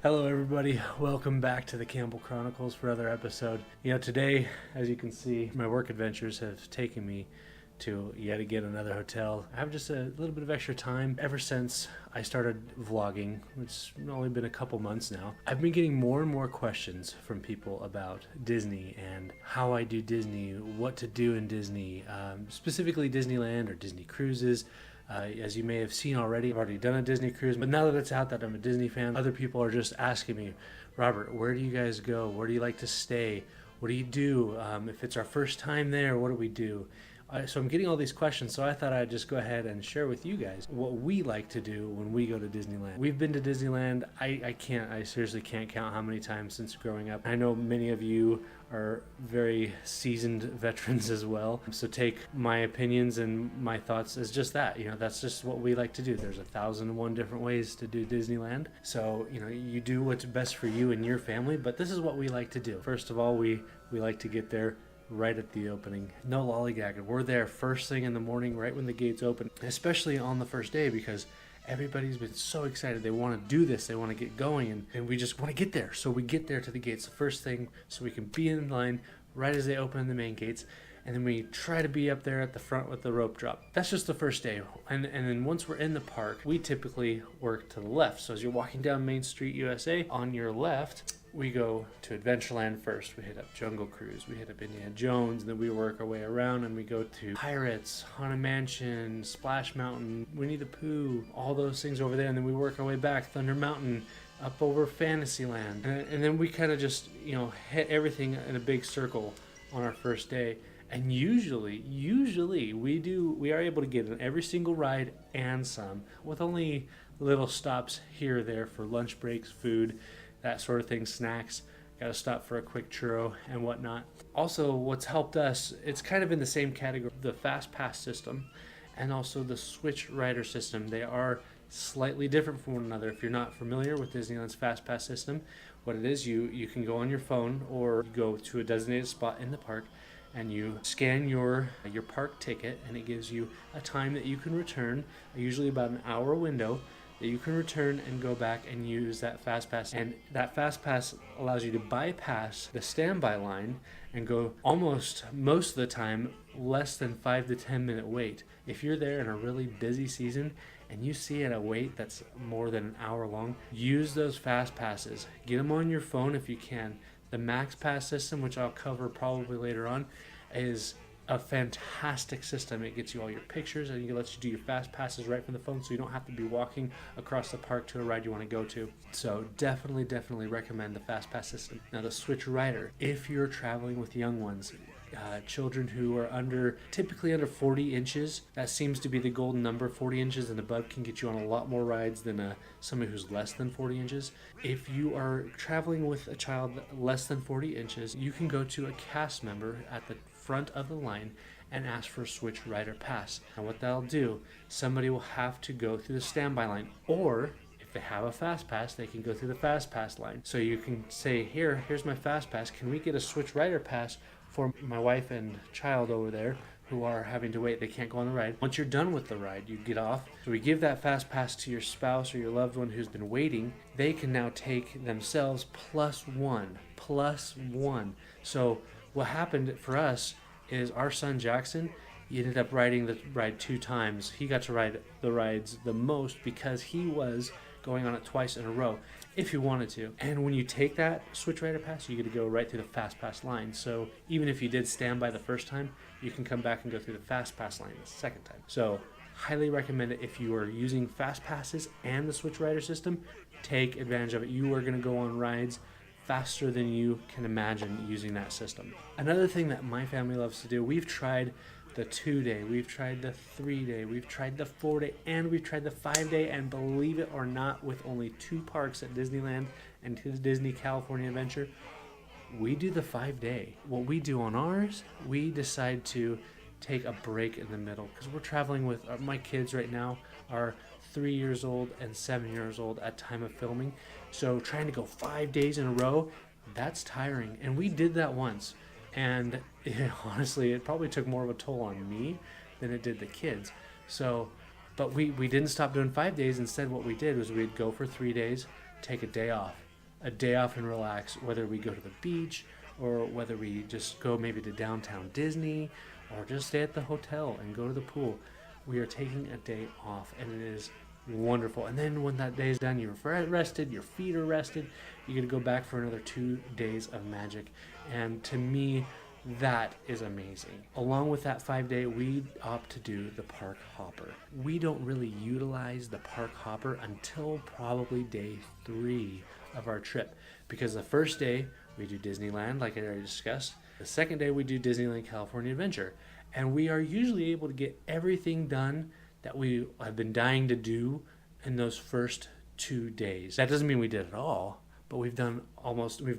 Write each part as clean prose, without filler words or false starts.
Hello everybody, welcome back to the Campbell Chronicles for another episode. Today, as you can see, my work adventures have taken me to yet again another hotel. I have just a little bit of extra time ever since I started vlogging, which has only been a couple months now. I've been getting more and more questions from people about Disney and how I do Disney, what to do in Disney, specifically Disneyland or Disney cruises. As you may have seen already, I've already done a Disney cruise, but now that it's out that I'm a Disney fan, other people are just asking me, Robert, where do you guys go? Where do you like to stay? What do you do? If it's our first time there, what do we do? So I'm getting all these questions, so I thought I'd just go ahead and share with you guys what we like to do when we go to Disneyland. We've been to Disneyland, I seriously can't count how many times since growing up. I know many of you are very seasoned veterans as well, so take my opinions and my thoughts as just that. That's just what we like to do. There's 1,001 different ways to do Disneyland, so you do what's best for you and your family, but this is what we like to do. First of all, we like to get there right at the opening. No lollygagging. We're there first thing in the morning, right when the gates open, especially on the first day, because everybody's been so excited. They want to do this. They want to get going, and we just want to get there. So we get there to the gates the first thing so we can be in line right as they open the main gates. And then we try to be up there at the front with the rope drop. That's just the first day. And then once we're in the park, we typically work to the left. So as you're walking down Main Street, USA, on your left, we go to Adventureland first. We hit up Jungle Cruise, we hit up Indiana Jones, and then we work our way around and we go to Pirates, Haunted Mansion, Splash Mountain, Winnie the Pooh, all those things over there. And then we work our way back, Thunder Mountain, up over Fantasyland. And then we kind of just, hit everything in a big circle on our first day. And usually we are able to get in every single ride and some, with only little stops here or there for lunch breaks, food, that sort of thing, snacks. Got to stop for a quick churro and whatnot. Also, what's helped us, it's kind of in the same category, the Fast Pass system and also the Switch Rider system. They are slightly different from one another. If you're not familiar with Disneyland's Fast Pass system, what it is, you can go on your phone or go to a designated spot in the park and you scan your park ticket, and it gives you a time that you can return, usually about an hour window, that you can return and go back and use that Fast Pass. And that Fast Pass allows you to bypass the standby line and go most of the time less than 5 to 10 minute wait. If you're there in a really busy season and you see at a wait that's more than an hour long, use those Fast Passes. Get them on your phone if you can. The Max Pass system, which I'll cover probably later on, is a fantastic system. It gets you all your pictures and it lets you do your Fast Passes right from the phone, so you don't have to be walking across the park to a ride you want to go to. So definitely recommend the Fast Pass system. Now the Switch Rider, if you're traveling with young ones, children who are typically under 40 inches, that seems to be the golden number. 40 inches and above can get you on a lot more rides than somebody who's less than 40 inches. If you are traveling with a child less than 40 inches, you can go to a cast member at the front of the line and ask for a Switch Rider pass. And what that'll do, somebody will have to go through the standby line, or if they have a Fast Pass, they can go through the Fast Pass line. So you can say, here's my Fast Pass. Can we get a Switch Rider pass for my wife and child over there who are having to wait? They can't go on the ride. Once you're done with the ride, you get off. So we give that Fast Pass to your spouse or your loved one who's been waiting. They can now take themselves plus one. So what happened for us is our son Jackson, he ended up riding the ride 2 times. He got to ride the rides the most because he was going on it twice in a row if he wanted to. And when you take that Switch Rider pass, you get to go right through the Fast Pass line. So even if you did stand by the first time, you can come back and go through the Fast Pass line the second time. So highly recommend it. If you are using Fast Passes and the Switch Rider system, take advantage of it. You are going to go on rides faster than you can imagine using that system. Another thing that my family loves to do, we've tried the 2-day, we've tried the 3-day, we've tried the 4-day, and we've tried the 5-day, and believe it or not, with only 2 parks at Disneyland and Disney California Adventure, we do the 5-day. What we do on ours, we decide to take a break in the middle, because we're traveling with my kids right now are 3 years old and 7 years old at time of filming. So trying to go 5 days in a row, that's tiring. And we did that once. And honestly, it probably took more of a toll on me than it did the kids. So, but we didn't stop doing 5 days. Instead, what we did was we'd go for 3 days, take a day off, a day off and relax, whether we go to the beach or whether we just go maybe to downtown Disney or just stay at the hotel and go to the pool. We are taking a day off, and it is wonderful. And then when that day is done, you're rested, your feet are rested, you get to go back for another 2 days of magic. And to me, that is amazing. Along with that 5-day, we opt to do the park hopper. We don't really utilize the park hopper until probably day 3 of our trip, because the first day we do Disneyland, like I already discussed. The second day we do Disneyland California Adventure, and we are usually able to get everything done that we have been dying to do in those first 2 days. That doesn't mean we did it all, but we've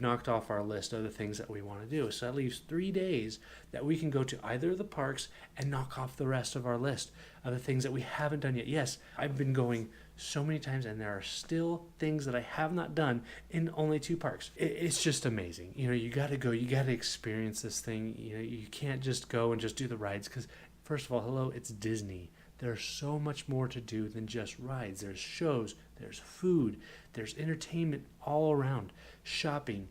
knocked off our list of the things that we want to do. So that leaves 3 days that we can go to either of the parks and knock off the rest of our list of the things that we haven't done yet. Yes, I've been going so many times, and there are still things that I have not done in only 2 parks. It's just amazing. You got to go, you got to experience this thing. You can't just go and just do the rides, because first of all, hello, it's Disney. There's so much more to do than just rides. There's shows, there's food, there's entertainment all around, shopping.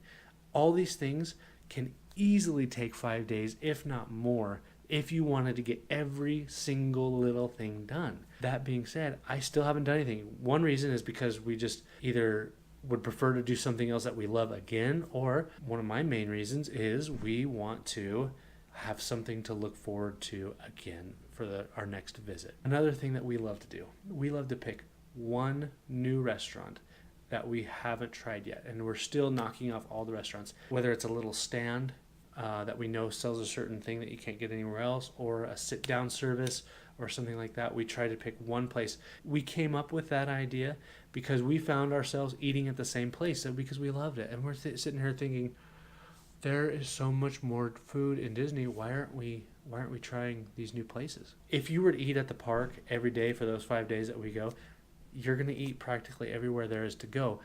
All these things can easily take 5 days, if not more, if you wanted to get every single little thing done. That being said, I still haven't done anything. One reason is because we just either would prefer to do something else that we love again, or one of my main reasons is we want to have something to look forward to again for our next visit. Another thing that we love to do, we love to pick one new restaurant that we haven't tried yet, and we're still knocking off all the restaurants, whether it's a little stand that we know sells a certain thing that you can't get anywhere else, or a sit-down service or something like that. We try to pick one place. We came up with that idea because we found ourselves eating at the same place because we loved it, and we're sitting here thinking, there is so much more food in Disney. Why aren't we trying these new places? If you were to eat at the park every day for those 5 days that we go, you're going to eat practically everywhere there is to go.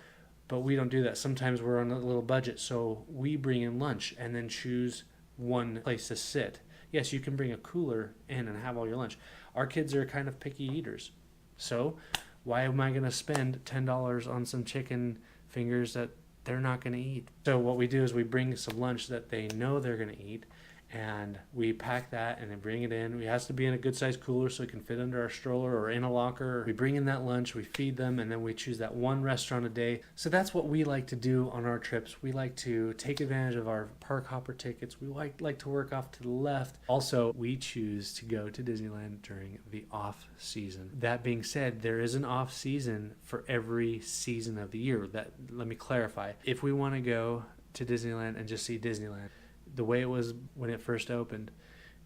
But we don't do that. Sometimes we're on a little budget, so we bring in lunch and then choose one place to sit. Yes, you can bring a cooler in and have all your lunch. Our kids are kind of picky eaters. So why am I going to spend $10 on some chicken fingers that they're not going to eat? So what we do is we bring some lunch that they know they're going to eat, and we pack that and then bring it in. It has to be in a good sized cooler so it can fit under our stroller or in a locker. We bring in that lunch, we feed them, and then we choose that one restaurant a day. So that's what we like to do on our trips. We like to take advantage of our park hopper tickets. We like to work off to the left. Also, we choose to go to Disneyland during the off season. That being said, there is an off season for every season of the year. Let me clarify. If we want to go to Disneyland and just see Disneyland, the way it was when it first opened,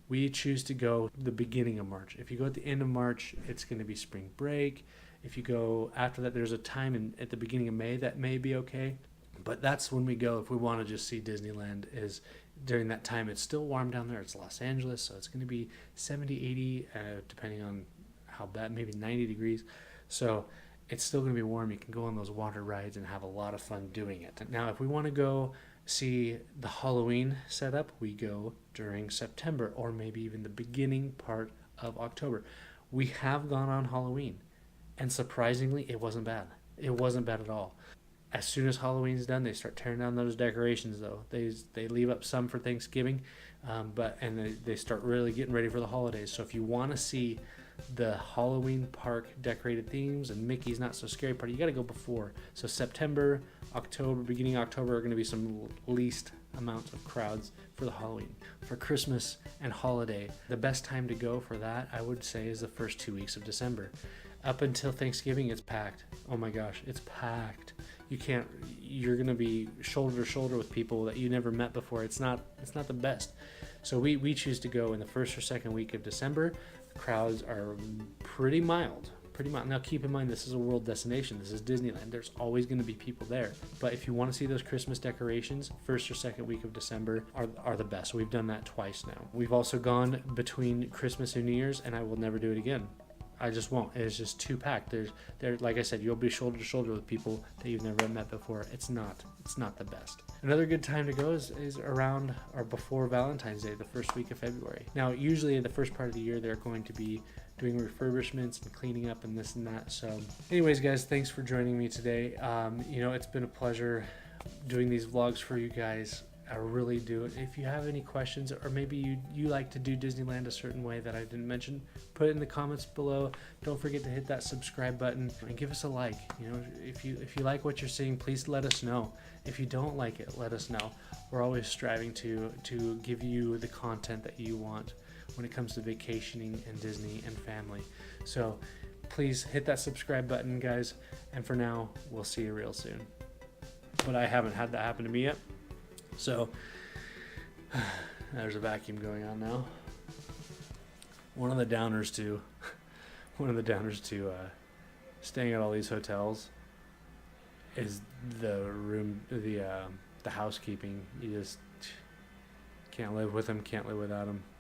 we choose to go the beginning of March. If you go at the end of March, it's going to be spring break. If you go after that, there's a time at the beginning of May that may be okay. But that's when we go if we want to just see Disneyland, is during that time. It's still warm down there. It's Los Angeles, so it's going to be 70, 80, depending on how bad, maybe 90 degrees. So it's still going to be warm. You can go on those water rides and have a lot of fun doing it. Now, if we want to go see the Halloween setup, we go during September or maybe even the beginning part of October. We have gone on Halloween, and surprisingly, it wasn't bad. It wasn't bad at all. As soon as Halloween's done, they start tearing down those decorations, though. They leave up some for Thanksgiving, and they start really getting ready for the holidays. So if you want to see the Halloween park decorated themes and Mickey's Not So Scary Party, you got to go before. So September, October, beginning of October are going to be some least amounts of crowds for the Halloween. For Christmas and holiday, the best time to go for that, I would say, is the first 2 weeks of December. Up until Thanksgiving, it's packed. Oh my gosh, it's packed. You're going to be shoulder to shoulder with people that you never met before. It's not the best. So we choose to go in the first or second week of December. Crowds are pretty mild. Now keep in mind, this is a world destination. This is Disneyland. There's always going to be people there. But if you want to see those Christmas decorations, first or second week of December are the best. We've done that twice now. We've also gone between Christmas and New Year's, and I will never do it again. I just won't. It's just too packed. Like I said, you'll be shoulder to shoulder with people that you've never met before. It's not the best. Another good time to go is around or before Valentine's Day, the first week of February. Now, usually in the first part of the year, they're going to be doing refurbishments and cleaning up and this and that. So anyways, guys, thanks for joining me today. It's been a pleasure doing these vlogs for you guys. I really do. If you have any questions, or maybe you like to do Disneyland a certain way that I didn't mention, put it in the comments below. Don't forget to hit that subscribe button and give us a like. You know, if you like what you're seeing, please let us know. If you don't like it, let us know. We're always striving to give you the content that you want when it comes to vacationing and Disney and family. So please hit that subscribe button, guys. And for now, we'll see you real soon. But I haven't had that happen to me yet. So there's a vacuum going on now. One of the downers to staying at all these hotels is the housekeeping. You just can't live with them, can't live without them.